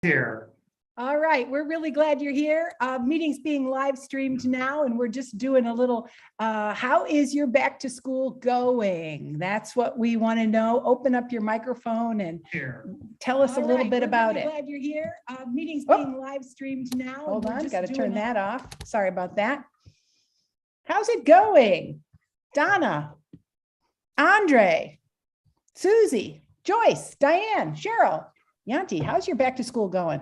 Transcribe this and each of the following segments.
Here. All right, we're really glad you're here. Meeting's being live streamed now, and we're just doing a little, how is your back to school going? That's what we want to know. Open up your microphone and tell us a little bit about it. Glad you're here. Meeting's being live streamed now. Hold on, got to turn that off. Sorry about that. How's it going? Donna, Andre, Susie, Joyce, Diane, Cheryl, Yanti, how's your back to school going?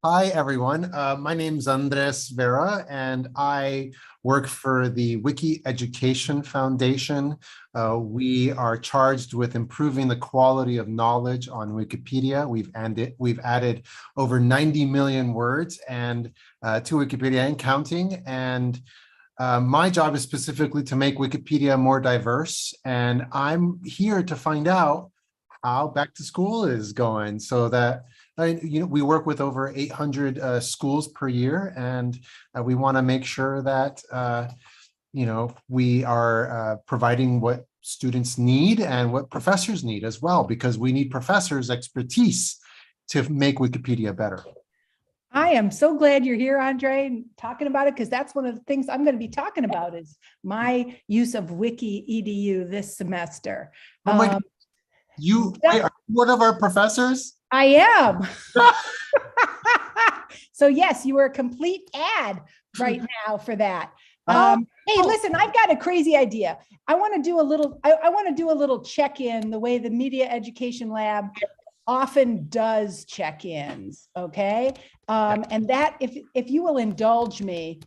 Hi, everyone. My name is Andres Vera, and I work for the Wiki Education Foundation. We are charged with improving the quality of knowledge on Wikipedia. We've added over 90 million words and to Wikipedia and counting. And my job is specifically to make Wikipedia more diverse. And I'm here to find out how back to school is going, so that we work with over 800 schools per year, and we want to make sure that we are providing what students need and what professors need as well, because we need professors' expertise to make Wikipedia better. I am so glad you're here, Andre, talking about it, because that's one of the things I'm going to be talking about is my use of Wiki EDU this semester. Oh my God. You are one of our professors? I am. So yes, you are a complete ad right now for that. Hey, listen, I've got a crazy idea. I want to do a little check-in the way the Media Education Lab often does check-ins, okay? And that, if you will indulge me.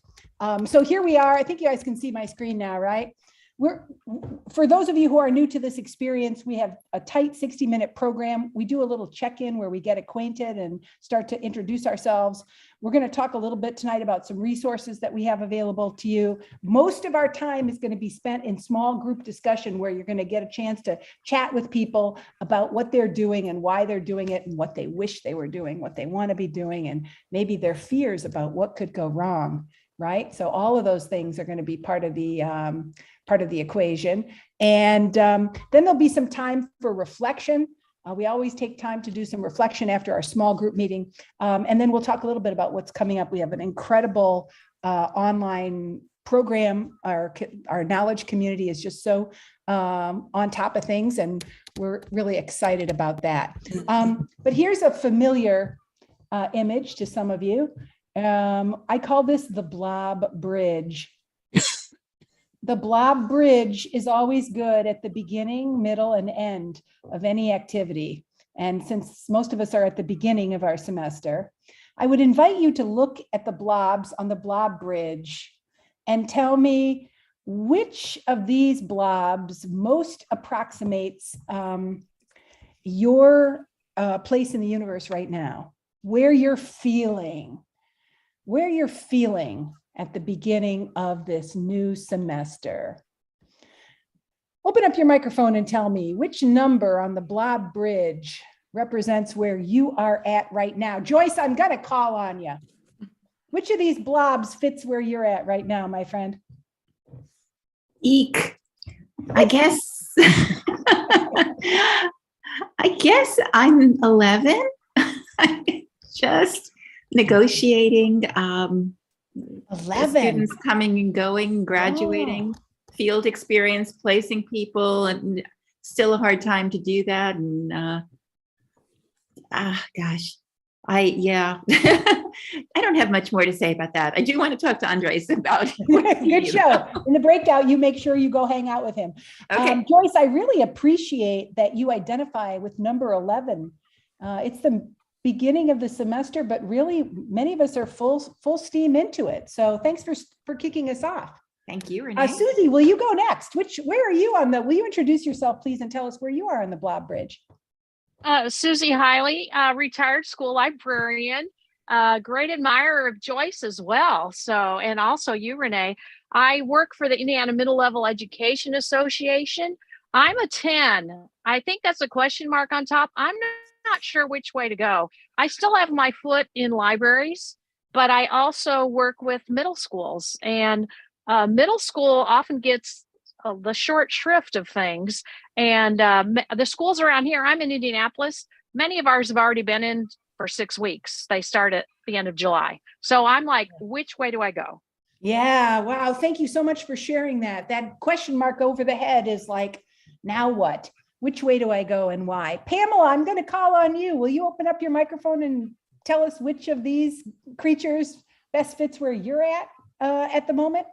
So here we are. I think you guys can see my screen now, right? For those of you who are new to this experience, we have a tight 60-minute program. We do a little check-in where we get acquainted and start to introduce ourselves. We're going to talk a little bit tonight about some resources that we have available to you. Most of our time is going to be spent in small group discussion where you're going to get a chance to chat with people about what they're doing and why they're doing it and what they wish they were doing, what they want to be doing, and maybe their fears about what could go wrong, right? So all of those things are going to be part of the equation. And then there'll be some time for reflection. We always take time to do some reflection after our small group meeting. And then we'll talk a little bit about what's coming up. We have an incredible online program. Our knowledge community is just so on top of things, and we're really excited about that. But here's a familiar image to some of you. I call this the blob bridge. The blob bridge is always good at the beginning, middle, and end of any activity. And since most of us are at the beginning of our semester, I would invite you to look at the blobs on the blob bridge and tell me which of these blobs most approximates your place in the universe right now, where you're feeling at the beginning of this new semester. Open up your microphone and tell me which number on the blob bridge represents where you are at right now. Joyce, I'm gonna call on you. Which of these blobs fits where you're at right now, my friend? Eek. I guess I'm 11. Just negotiating 11 students coming and going, graduating, field experience, placing people, and still a hard time to do that. And gosh, I don't have much more to say about that. I do want to talk to Andres about good show. In the breakout, you make sure you go hang out with him. Okay. Joyce, I really appreciate that you identify with number 11. It's the beginning of the semester, but really many of us are full steam into it. So thanks for kicking us off. Thank you, Renee. Susie, will you go next? Where are you will you introduce yourself, please, and tell us where you are on the blob bridge? Susie Hiley, retired school librarian, great admirer of Joyce as well. So, and also you, Renee. I work for the Indiana Middle Level Education Association. I'm a 10. I think that's a question mark on top. I'm not sure which way to go. I still have my foot in libraries, but I also work with middle schools, and middle school often gets the short shrift of things. And the schools around here, I'm in Indianapolis. Many of ours have already been in for 6 weeks. They start at the end of July. So I'm like, which way do I go? Yeah, wow. Thank you so much for sharing that. That question mark over the head is like, now what? Which way do I go and why? Pamela, I'm going to call on you. Will you open up your microphone and tell us which of these creatures best fits where you're at the moment?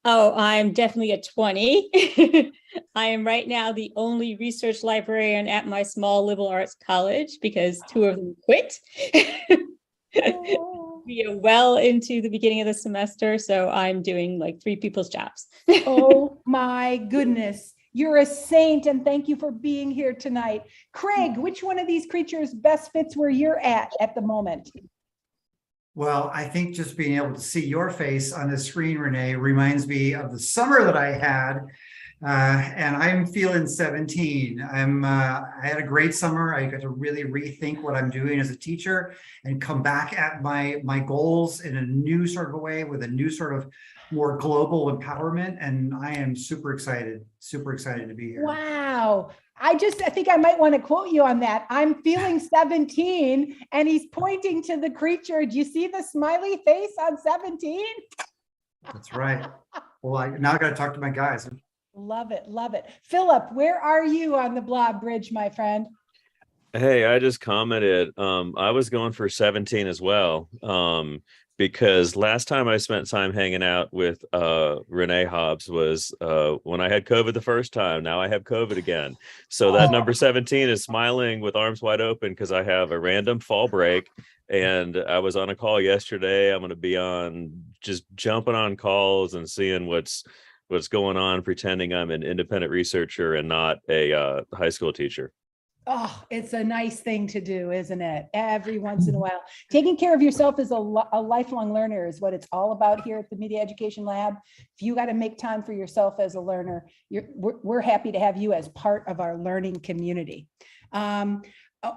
Oh, I'm definitely a 20. I am right now the only research librarian at my small liberal arts college because 2 of them quit. We are well into the beginning of the semester, so I'm doing like 3 people's jobs. Oh my goodness. You're a saint, and thank you for being here tonight. Craig, which one of these creatures best fits where you're at the moment? Well, I think just being able to see your face on the screen, Renee, reminds me of the summer that I had. And I'm feeling 17. I had a great summer. I got to really rethink what I'm doing as a teacher and come back at my goals in a new sort of a way with a new sort of more global empowerment. And I am super excited to be here. Wow. I think I might want to quote you on that. I'm feeling 17, and he's pointing to the creature. Do you see the smiley face on 17? That's right. Well, now I got to talk to my guys. Love it. Love it. Philip, where are you on the Blob Bridge, my friend? Hey, I just commented, I was going for 17 as well, because last time I spent time hanging out with Renee Hobbs was when I had COVID the first time. Now I have COVID again. So that number 17 is smiling with arms wide open because I have a random fall break. And I was on a call yesterday. I'm going to be on just jumping on calls and seeing what's going on, pretending I'm an independent researcher and not a high school teacher. Oh, it's a nice thing to do, isn't it? Every once in a while. Taking care of yourself as a lifelong learner is what it's all about here at the Media Education Lab. If you got to make time for yourself as a learner, we're happy to have you as part of our learning community.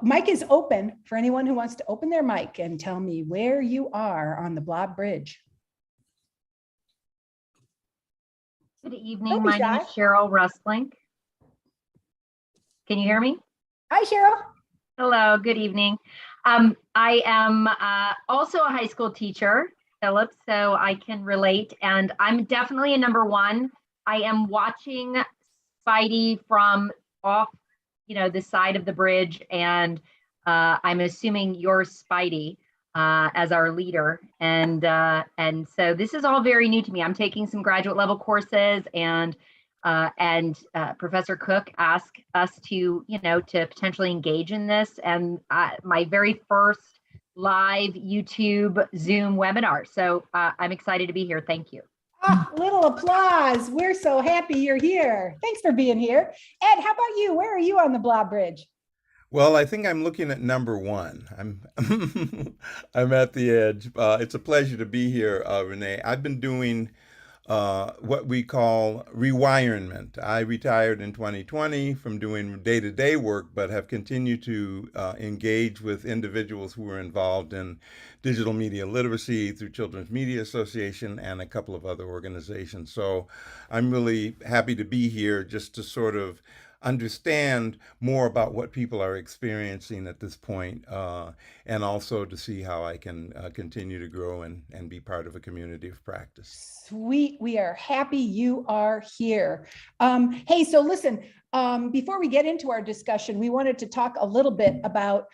Mic is open for anyone who wants to open their mic and tell me where you are on the Blob Bridge. Good evening. My name is Cheryl Ruslink. Can you hear me? Hi, Cheryl. Hello, good evening. I am also a high school teacher, Philip, so I can relate. And I'm definitely a number 1. I am watching Spidey from off, the side of the bridge. And I'm assuming you're Spidey as our leader. And so this is all very new to me. I'm taking some graduate level courses, and Professor Cook asked us to potentially engage in this, and my very first live YouTube Zoom webinar. So I'm excited to be here. Thank you. Oh, little applause. We're so happy you're here. Thanks for being here. Ed, how about you? Where are you on the Blob Bridge? Well, I think I'm looking at number 1. I'm I'm at the edge. It's a pleasure to be here, Renee. I've been doing what we call rewirement. I retired in 2020 from doing day-to-day work, but have continued to engage with individuals who are involved in digital media literacy through Children's Media Association and a couple of other organizations. So I'm really happy to be here just to sort of understand more about what people are experiencing at this point, and also to see how I can continue to grow and be part of a community of practice. Sweet. We are happy you are here. Hey, so listen, before we get into our discussion, we wanted to talk a little bit about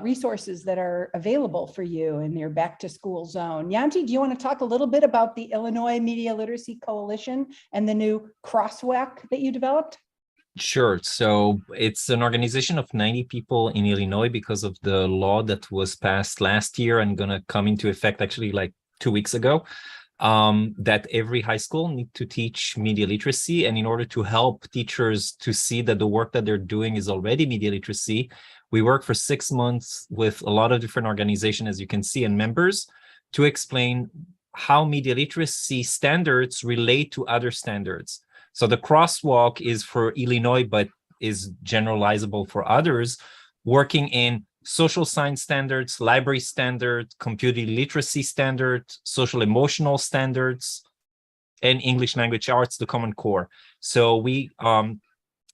resources that are available for you in your back to school zone. Yanti, do you want to talk a little bit about the Illinois Media Literacy Coalition and the new crosswalk that you developed? Sure. So it's an organization of 90 people in Illinois because of the law that was passed last year and going to come into effect actually like 2 weeks ago, that every high school need to teach media literacy. And in order to help teachers to see that the work that they're doing is already media literacy, we work for 6 months with a lot of different organizations, as you can see, and members to explain how media literacy standards relate to other standards. So the crosswalk is for Illinois, but is generalizable for others, working in social science standards, library standards, computer literacy standards, social emotional standards, and English language arts, the Common Core. So we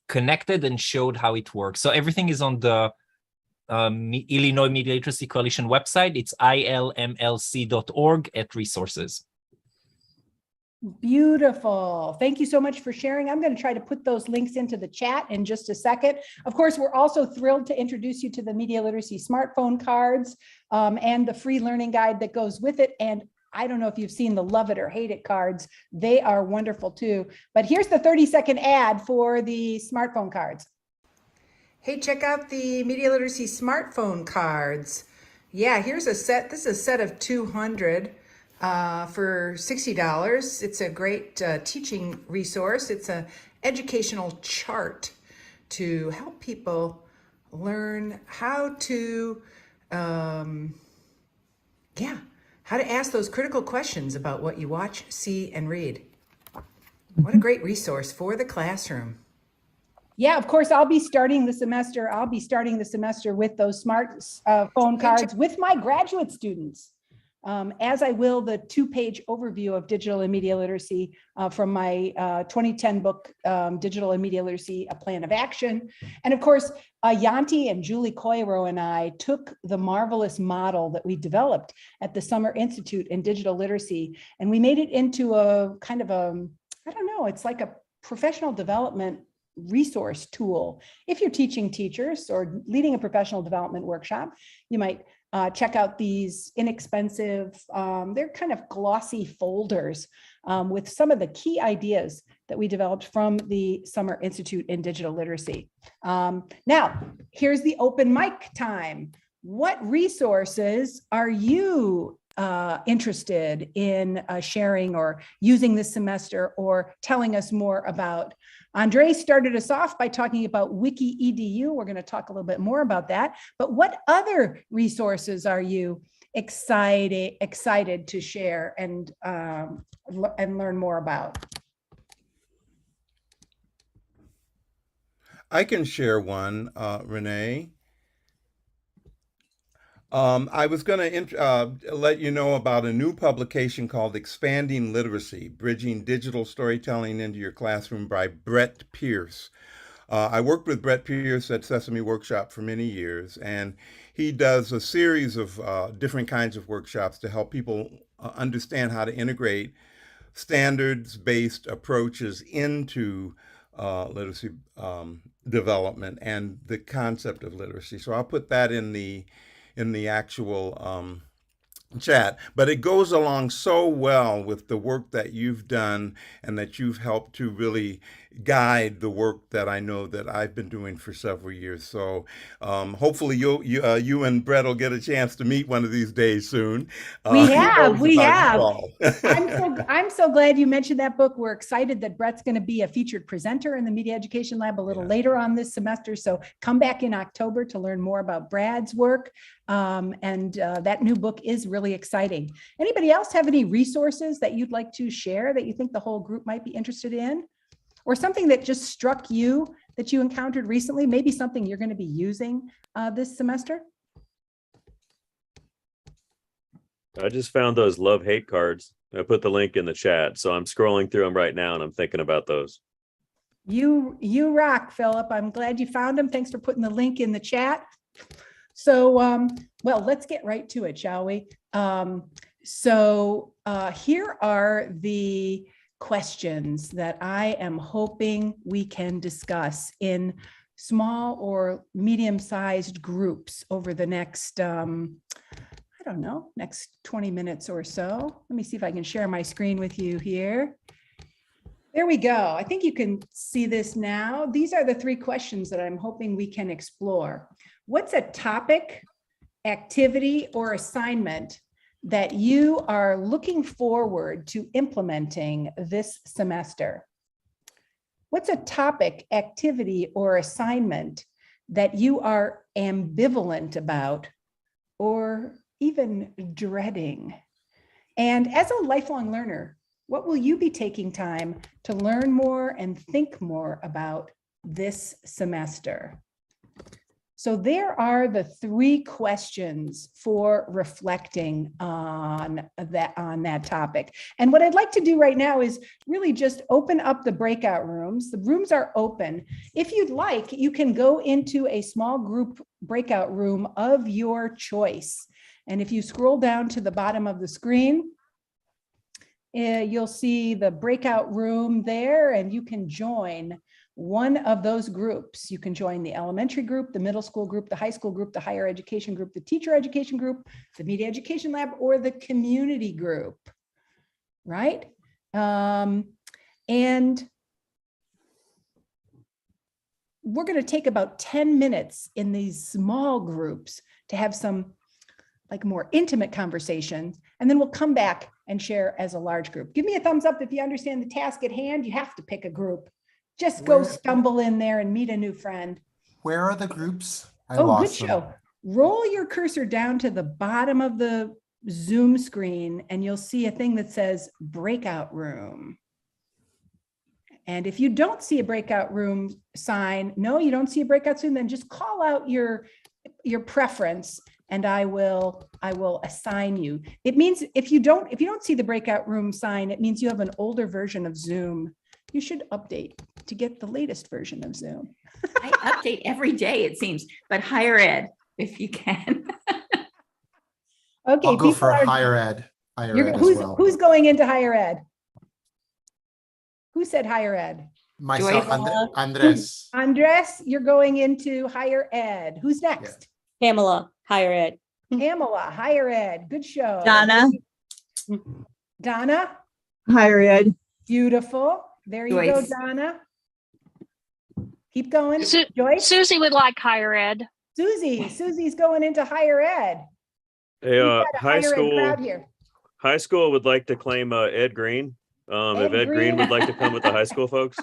connected and showed how it works. So everything is on the Illinois Media Literacy Coalition website. It's ilmlc.org at resources. Beautiful. Thank you so much for sharing. I'm going to try to put those links into the chat in just a second. Of course, we're also thrilled to introduce you to the Media Literacy smartphone cards and the free learning guide that goes with it. And I don't know if you've seen the love it or hate it cards. They are wonderful too. But here's the 30-second ad for the smartphone cards. Hey, check out the Media Literacy smartphone cards. Yeah, here's a set. This is a set of 200 for $60. It's a great teaching resource. It's an educational chart to help people learn how to, how to ask those critical questions about what you watch, see, and read. What a great resource for the classroom. Yeah, of course, I'll be starting the semester. With those smart phone cards with my graduate students, as I will the 2-page overview of digital and media literacy from my 2010 book, Digital and Media Literacy, A Plan of Action. And of course, Yanti and Julie Coiro and I took the marvelous model that we developed at the Summer Institute in Digital Literacy, and we made it into a kind of a, I don't know, it's like a professional development resource tool. If you're teaching teachers or leading a professional development workshop, you might check out these inexpensive, they're kind of glossy folders with some of the key ideas that we developed from the Summer Institute in Digital Literacy. Now, here's the open mic time. What resources are you interested in sharing or using this semester or telling us more about? Andre started us off by talking about Wiki EDU. We're going to talk a little bit more about that. But what other resources are you excited to share and learn more about? I can share one, Renee. I was going to let you know about a new publication called Expanding Literacy, Bridging Digital Storytelling into Your Classroom by Brett Pierce. I worked with Brett Pierce at Sesame Workshop for many years, and he does a series of different kinds of workshops to help people understand how to integrate standards-based approaches into literacy development and the concept of literacy. So I'll put that in the actual chat, but it goes along so well with the work that you've done and that you've helped to really guide the work that I know that I've been doing for several years. So hopefully you and Brett will get a chance to meet one of these days soon. We have. I'm so glad you mentioned that book. We're excited that Brett's going to be a featured presenter in the Media Education Lab a little later on this semester. So come back in October to learn more about Brad's work. That new book is really exciting. Anybody else have any resources that you'd like to share that you think the whole group might be interested in? Or something that just struck you that you encountered recently, maybe something you're going to be using this semester? I just found those love-hate cards. I put the link in the chat, so I'm scrolling through them right now and I'm thinking about those. You rock, Philip. I'm glad you found them. Thanks for putting the link in the chat. So, well, let's get right to it, shall we? Here are the questions that I am hoping we can discuss in small or medium-sized groups over the next, I don't know, next 20 minutes or so. Let me see if I can share my screen with you here. There we go. I think you can see this now. These are the 3 questions that I'm hoping we can explore. What's a topic, activity, or assignment that you are looking forward to implementing this semester? What's a topic, activity, or assignment that you are ambivalent about or even dreading? And as a lifelong learner, what will you be taking time to learn more and think more about this semester? So there are the 3 questions for reflecting on that topic. And what I'd like to do right now is really just open up the breakout rooms. The rooms are open. If you'd like, you can go into a small group breakout room of your choice. And if you scroll down to the bottom of the screen, you'll see the breakout room there, and you can join one of those groups. You can join the elementary group, the middle school group, the high school group, the higher education group, the teacher education group, the media education lab, or the community group, right? And we're going to take about 10 minutes in these small groups to have some like more intimate conversations, and then we'll come back and share as a large group. Give me a thumbs up if you understand the task at hand. You have to pick a group. Just go stumble in there and meet a new friend. Where are the groups? Good show. Roll your cursor down to the bottom of the Zoom screen, and you'll see a thing that says breakout room. And if you don't see a breakout room sign, no, you don't see a breakout room, then just call out your preference, and I will assign you. It means if you don't see the breakout room sign, it means you have an older version of Zoom. You should update to get the latest version of Zoom. I update every day, it seems, but higher ed, if you can. Okay, I'll go for higher ed. Who's going into higher ed? Who said higher ed? Myself, Andres. Andres, you're going into higher ed. Who's next? Pamela, higher ed. Pamela, higher ed. Good show. Donna, higher ed. Beautiful. There you Joyce. go, Donna. Keep going. Joyce? Susie would like higher ed. Susie's going into higher ed. Hey, High school would like to claim Ed Green. If Ed Green would like to come with the high school folks.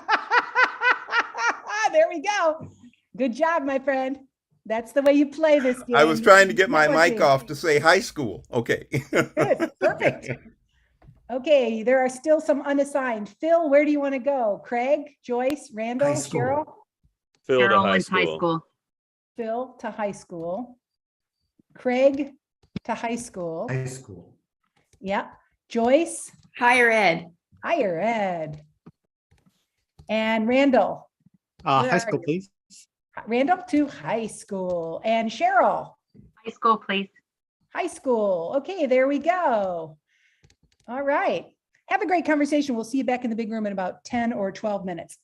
There we go. Good job, my friend. That's the way you play this game. I was trying to get my mic off to say high school. Okay. Good. Perfect. Okay, there are still some unassigned. Phil, where do you want to go? Craig, Joyce, Randall, Cheryl? Phil to high school. Phil to high school. Craig to high school. High school. Yeah. Joyce? Higher ed. Higher ed. And Randall? High school, please. Randall to high school. And Cheryl? High school, please. High school. Okay, there we go. All right. Have a great conversation. We'll see you back in the big room in about 10 or 12 minutes.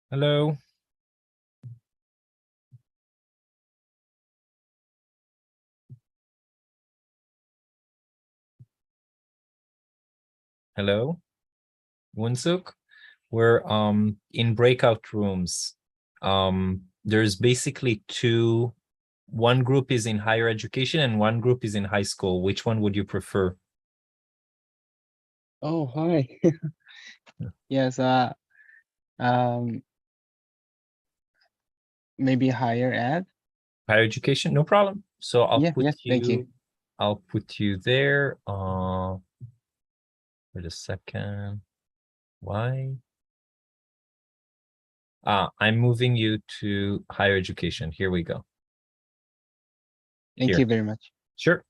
Hello. Hello, Wunsuk. We're in breakout rooms. There's basically two. One group is in higher education and one group is in high school. Which one would you prefer? Oh, hi. Yes, maybe higher ed. Higher education, no problem. So I'll put you. Thank you. I'll put you there. Wait a second. Why? I'm moving you to higher education. Here we go. Thank you very much. Sure.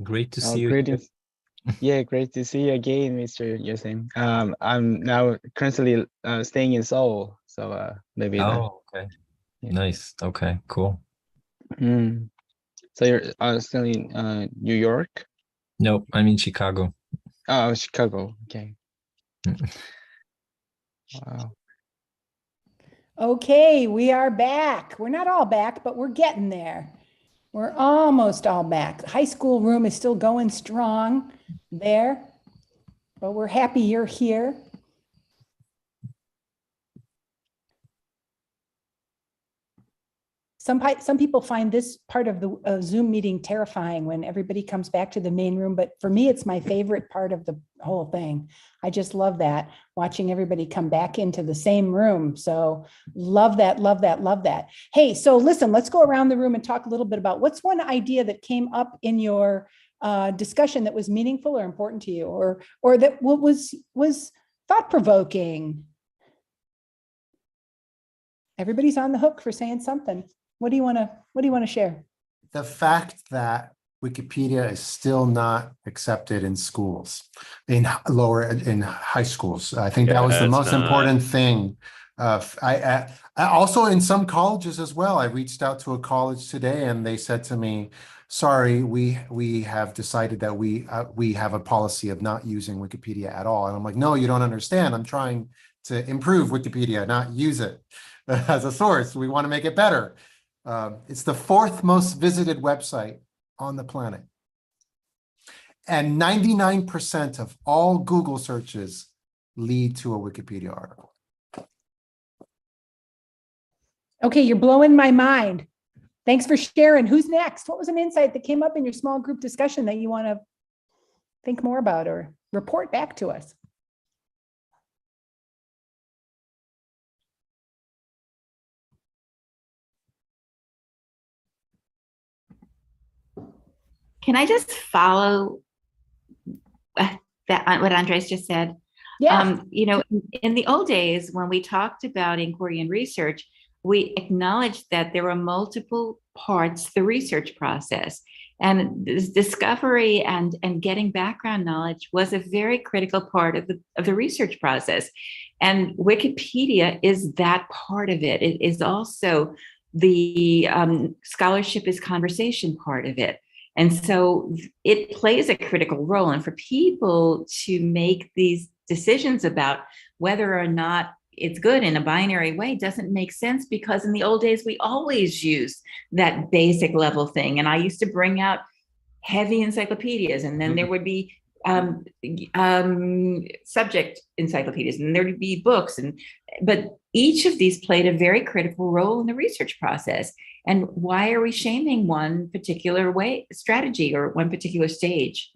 Great to Oh, see you. greetings. Yeah, great to see you again, Mr. Yasin. I'm now currently staying in Seoul, so maybe that. Oh, okay. Nice. Okay, cool. So you're still in New York? Nope, I'm in Chicago. Oh, Chicago. Okay. Wow. Okay, we are back. We're not all back, but we're getting there. We're almost all back. The high school room is still going strong there, but we're happy you're here. Some people find this part of the Zoom meeting terrifying when everybody comes back to the main room, but for me, it's my favorite part of the whole thing. I just love that, watching everybody come back into the same room. So love that, love that, love that. Hey, so listen, let's go around the room and talk a little bit about what's one idea that came up in your discussion that was meaningful or important to you, or that was thought-provoking. Everybody's on the hook for saying something. What do you want to share? The fact that Wikipedia is still not accepted in schools, in high schools. I think that was the most important thing. I also in some colleges as well. I reached out to a college today and they said to me, sorry, we have decided that we have a policy of not using Wikipedia at all. And I'm like, no, you don't understand. I'm trying to improve Wikipedia, not use it as a source. We want to make it better. It's the 4th most visited website on the planet. And 99% of all Google searches lead to a Wikipedia article. Okay, you're blowing my mind. Thanks for sharing. Who's next? What was an insight that came up in your small group discussion that you want to think more about or report back to us? Can I just follow what Andres just said? Yeah. In the old days, when we talked about inquiry and research, we acknowledged that there were multiple parts to the research process. And this discovery and getting background knowledge was a very critical part of the research process. And Wikipedia is that part of it. It is also the scholarship is conversation part of it. And so it plays a critical role. And for people to make these decisions about whether or not it's good in a binary way doesn't make sense, because in the old days, we always used that basic level thing. And I used to bring out heavy encyclopedias, and then there would be subject encyclopedias, and there would be books. But each of these played a very critical role in the research process. And why are we shaming one particular strategy or one particular stage?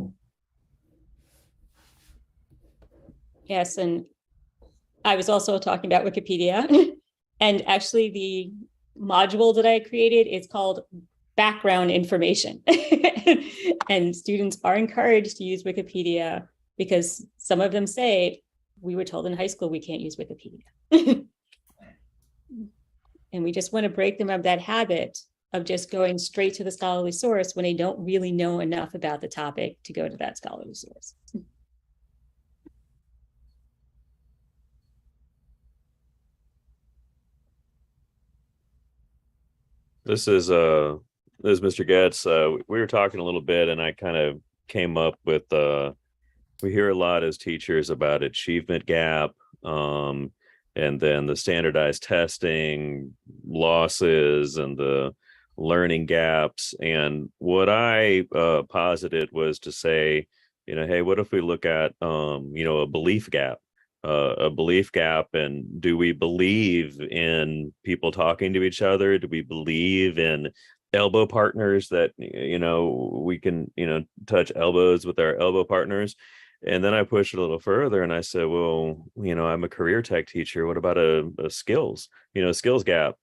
Yes, and I was also talking about Wikipedia, and actually the module that I created is called background information. And students are encouraged to use Wikipedia because some of them say, we were told in high school we can't use Wikipedia. And we just want to break them of that habit of just going straight to the scholarly source when they don't really know enough about the topic to go to that scholarly source. This is Mr. Getz. We were talking a little bit, and I kind of came up with we hear a lot as teachers about achievement gap, and then the standardized testing losses and the learning gaps. And what I posited was to say, hey, what if we look at a belief gap? And do we believe in people talking to each other? Do we believe in elbow partners that we can touch elbows with our elbow partners? And then I pushed it a little further and I said, well, I'm a career tech teacher. What about a skills gap?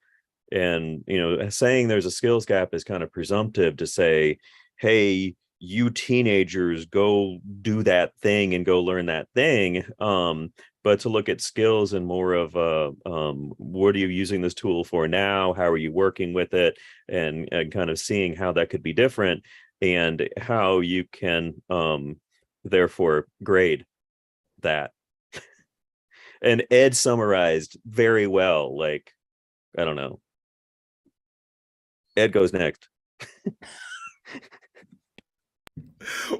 And saying there's a skills gap is kind of presumptive to say, hey, you teenagers, go do that thing and go learn that thing. But to look at skills and more of what are you using this tool for now? How are you working with it? And kind of seeing how that could be different. and how you can therefore grade that. And Ed summarized very well, like, I don't know. Ed goes next.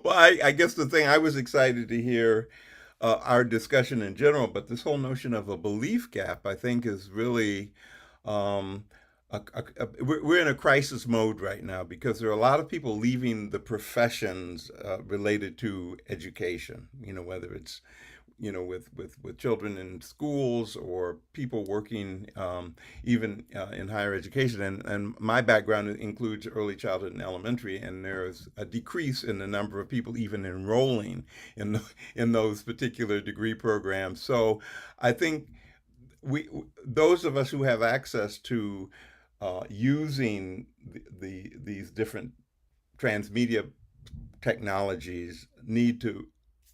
Well, I guess the thing I was excited to hear our discussion in general, but this whole notion of a belief gap, I think, is really we're in a crisis mode right now because there are a lot of people leaving the professions related to education. You know, whether it's with children in schools or people working even in higher education. And my background includes early childhood and elementary, and there's a decrease in the number of people even enrolling in those particular degree programs. So I think those of us who have access to using these different transmedia technologies need to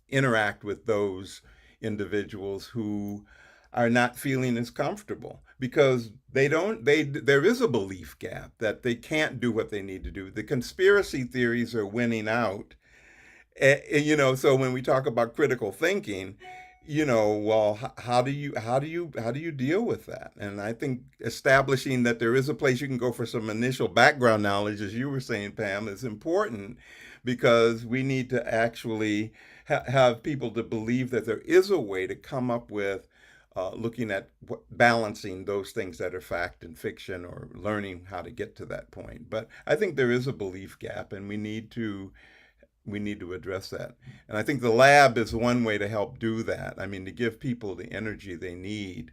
interact with those individuals who are not feeling as comfortable because there is a belief gap that they can't do what they need to do. The conspiracy theories are winning out. So when we talk about critical thinking, well, how do you deal with that? And I think establishing that there is a place you can go for some initial background knowledge, as you were saying, Pam, is important because we need to actually have people to believe that there is a way to come up with looking at balancing those things that are fact and fiction or learning how to get to that point. But I think there is a belief gap and we need to address that. And I think the lab is one way to help do that. I mean, to give people the energy they need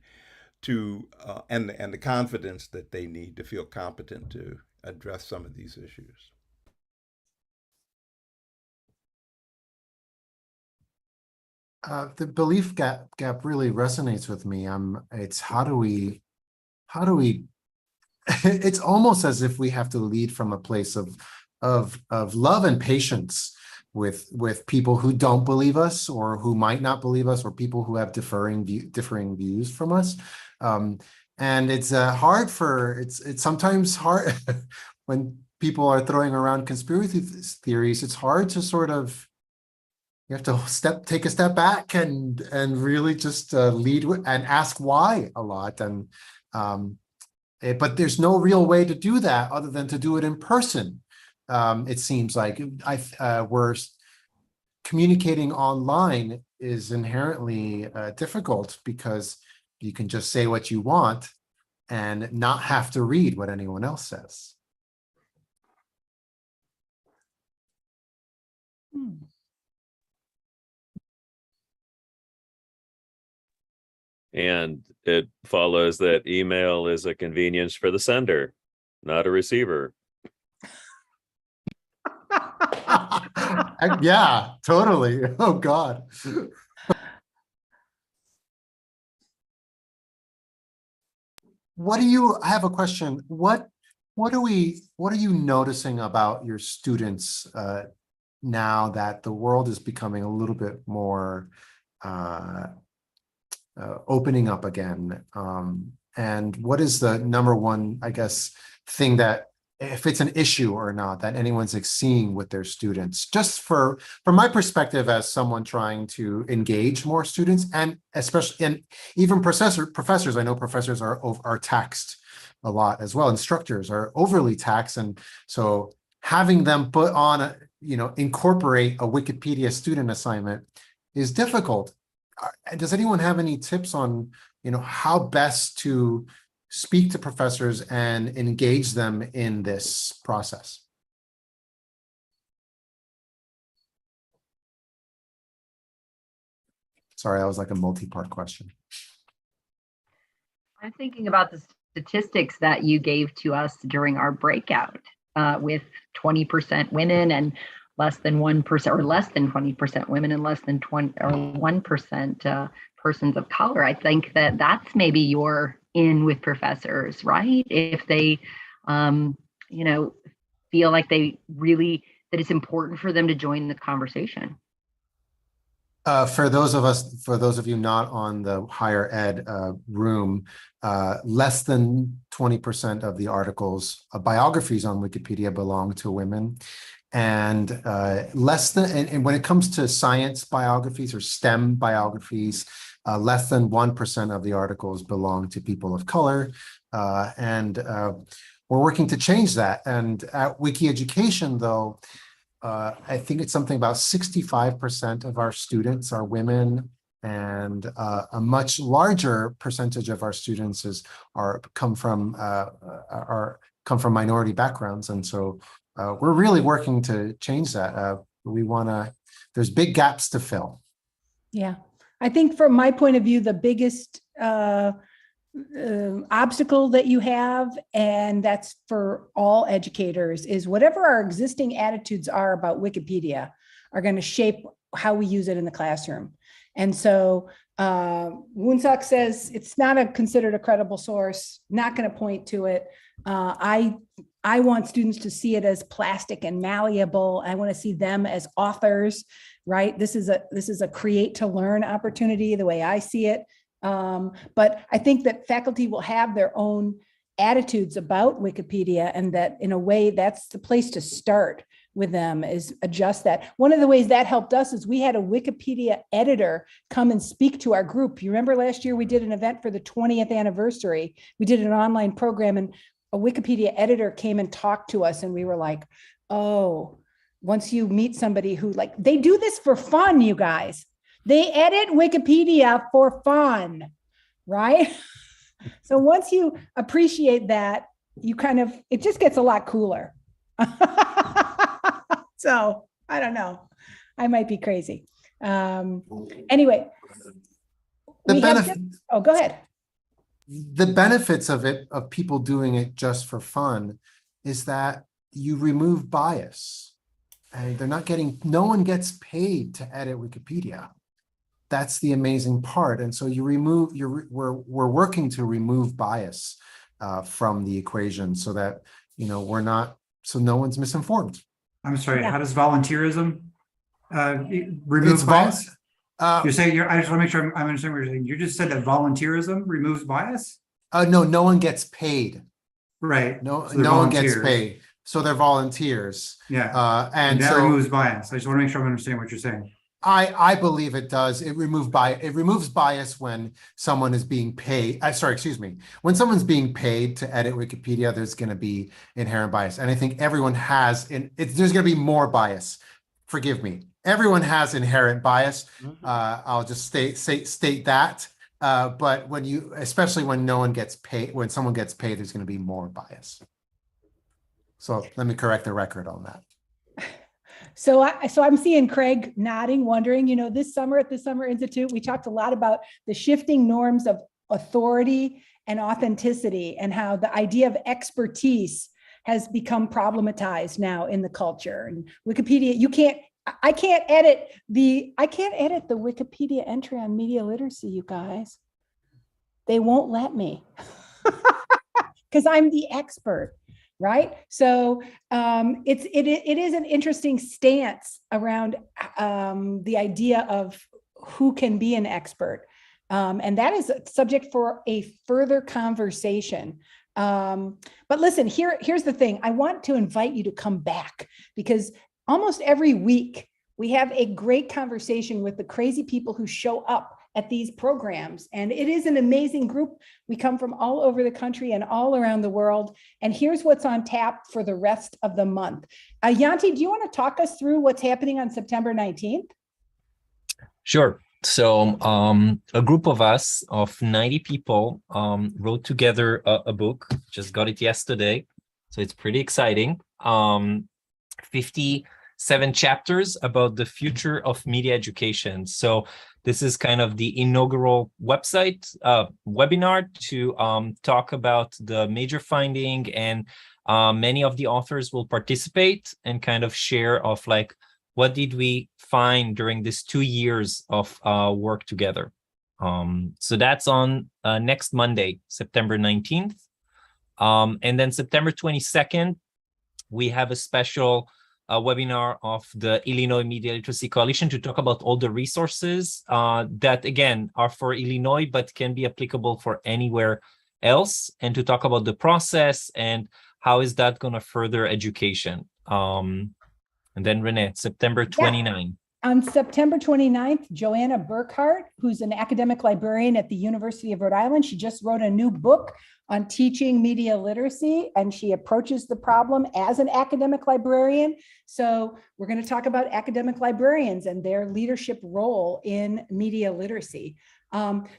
to and the confidence that they need to feel competent to address some of these issues. The belief gap really resonates with me. It's how do we it's almost as if we have to lead from a place of love and patience with people who don't believe us or who might not believe us or people who have differing views from us. And it's it's sometimes hard when people are throwing around conspiracy theories. It's hard to sort of, you have to take a step back and really just lead and ask why a lot. And but there's no real way to do that other than to do it in person. It seems like we're communicating online is inherently difficult because you can just say what you want and not have to read what anyone else says. And it follows that email is a convenience for the sender, not a receiver. Yeah, totally. Oh God. I have a question. What are you noticing about your students now that the world is becoming a little bit more opening up again? And what is the number one, I guess, thing that, if it's an issue or not, that anyone's seeing with their students? Just from my perspective as someone trying to engage more students, and especially, and even professors, I know professors are taxed a lot as well. Instructors are overly taxed. And so having them put on, incorporate a Wikipedia student assignment is difficult. Does anyone have any tips on, how best to speak to professors and engage them in this process? Sorry, that was like a multi-part question. I'm thinking about the statistics that you gave to us during our breakout with 20% women and less than 1%, or less than 20% women and less than 1% persons of color. I think that's maybe your in with professors, right? If they, feel like that it's important for them to join the conversation. For those of you not on the higher ed room, less than 20% of the articles, biographies on Wikipedia belong to women. and less than, and when it comes to science biographies or STEM biographies, less than 1% of the articles belong to people of color. And we're working to change that. And at Wiki Education, though, I think it's something about 65% of our students are women, and a much larger percentage of our students come from minority backgrounds. And so we're really working to change that. There's big gaps to fill. Yeah, I think from my point of view, the biggest obstacle that you have, and that's for all educators, is whatever our existing attitudes are about Wikipedia are going to shape how we use it in the classroom. And so Woonsock says it's not considered a credible source, not going to point to it. I want students to see it as plastic and malleable. I want to see them as authors, right? This is a create to learn opportunity, the way I see it. But I think that faculty will have their own attitudes about Wikipedia, and that in a way that's the place to start with them, is adjust that. One of the ways that helped us is we had a Wikipedia editor come and speak to our group. You remember last year we did an event for the 20th anniversary. We did an online program, and a Wikipedia editor came and talked to us, and we were like, oh, once you meet somebody who, like, they do this for fun, you guys. They edit Wikipedia for fun, right? So once you appreciate that, it just gets a lot cooler. So I don't know. I might be crazy. Anyway. Go ahead. The benefits of people doing it just for fun, is that you remove bias. And no one gets paid to edit Wikipedia. That's the amazing part. And so we're working to remove bias from the equation, so that, so no one's misinformed. I'm sorry, How does volunteerism remove bias? You're saying, I just want to make sure I'm understanding what you're saying. You just said that volunteerism removes bias? No one gets paid. Right. No one gets paid. So they're volunteers. Yeah. And that removes bias. I just want to make sure I'm understanding what you're saying. I believe it does. It removes bias when someone is being paid. When someone's being paid to edit Wikipedia, there's going to be inherent bias, and I think everyone has. There's going to be more bias. Forgive me. Everyone has inherent bias. I'll just state that. But especially when no one gets paid, when someone gets paid, there's going to be more bias. So let me correct the record on that. So I'm seeing Craig nodding, wondering, this summer at the Summer Institute, we talked a lot about the shifting norms of authority and authenticity, and how the idea of expertise has become problematized now in the culture. And Wikipedia, I can't edit the Wikipedia entry on media literacy, you guys. They won't let me because I'm the expert. Right. So it is an interesting stance around the idea of who can be an expert. And that is a subject for a further conversation. But listen, here's the thing. I want to invite you to come back, because almost every week we have a great conversation with the crazy people who show up at these programs. And it is an amazing group. We come from all over the country and all around the world. And here's what's on tap for the rest of the month. Yanti, do you want to talk us through what's happening on September 19th? Sure. So a group of us of 90 people wrote together a book, just got it yesterday. So it's pretty exciting. 57 chapters about the future of media education. So this is kind of the inaugural webinar to talk about the major finding, and many of the authors will participate and kind of share of like, what did we find during this 2 years of work together. So that's on next Monday, September 19th. And then September 22nd, we have a special webinar of the Illinois Media Literacy Coalition to talk about all the resources that, again, are for Illinois, but can be applicable for anywhere else, and to talk about the process and how is that going to further education. And then Renee, September 29. On September 29th, Joanna Burkhart, who's an academic librarian at the University of Rhode Island, she just wrote a new book on teaching media literacy, and she approaches the problem as an academic librarian. So we're going to talk about academic librarians and their leadership role in media literacy.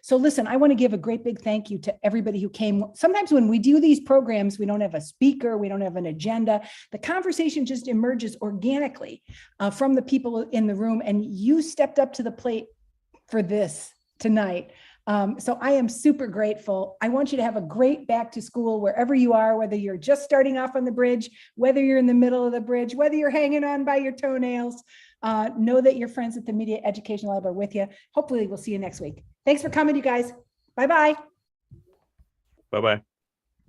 So listen, I want to give a great big thank you to everybody who came. Sometimes when we do these programs, we don't have a speaker, we don't have an agenda. The conversation just emerges organically from the people in the room, and you stepped up to the plate for this tonight. So I am super grateful. I want you to have a great back to school wherever you are, whether you're just starting off on the bridge, whether you're in the middle of the bridge, whether you're hanging on by your toenails. Know that your friends at the Media Education Lab are with you. Hopefully we'll see you next week. Thanks for coming, you guys. Bye-bye. Bye-bye.